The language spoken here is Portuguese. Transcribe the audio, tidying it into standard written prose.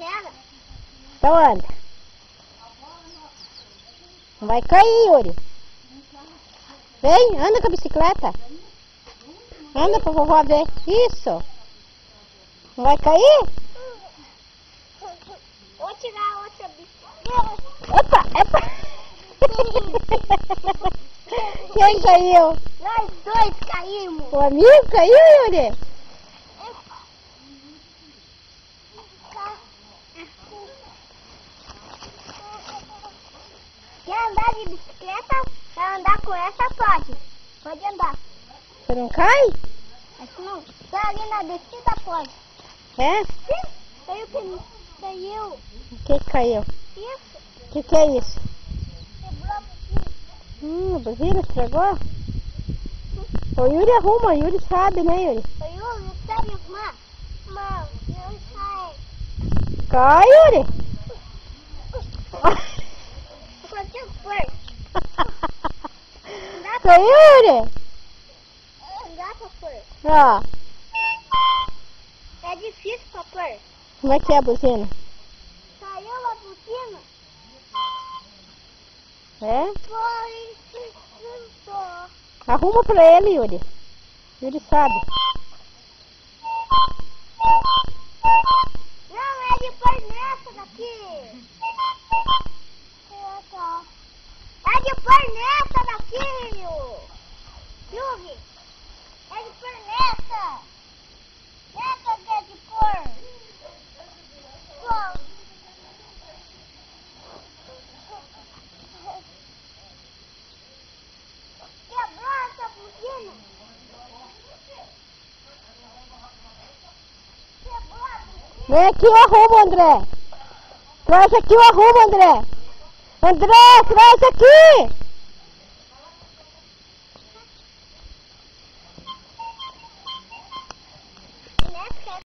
ela. Então anda. Não vai cair, Yuri. Vem, anda com a bicicleta. Anda pra vovó ver. Isso. Não vai cair? Vou tirar outra bicicleta. Opa, opa. Quem caiu? Nós dois caímos. O amigo caiu, Yuri? Quer andar de bicicleta? Quer andar com essa? Pode. Pode andar. Você não cai? Acho que não. Tá ali na descida, pode. É? Sim. Caiu que caiu. O que caiu? Isso. O que é isso? Quebrou a buzina. A buzina estragou? O Yuri arruma, o Yuri sabe, né, Yuri? Caiu, não sabe arrumar. Mano, não sai. Cai, Yuri! Quanto foi? Caiu, Yuri! Não dá pra pôr. Ó, É difícil pra pôr. como é que é a buzina? Saiu a buzina? É? Foi. Arruma pra ele, Yuri. Yuri sabe. Não, é de pôr nessa daqui. É de pôr nessa daqui, Yugi. É de pôr nessa. Nessa que é de pôr. Quebrou essa buzina. Quebrou a buzina. Vem aqui, eu arrumo, André. Traz aqui, eu arrumo, André. André, traz aqui.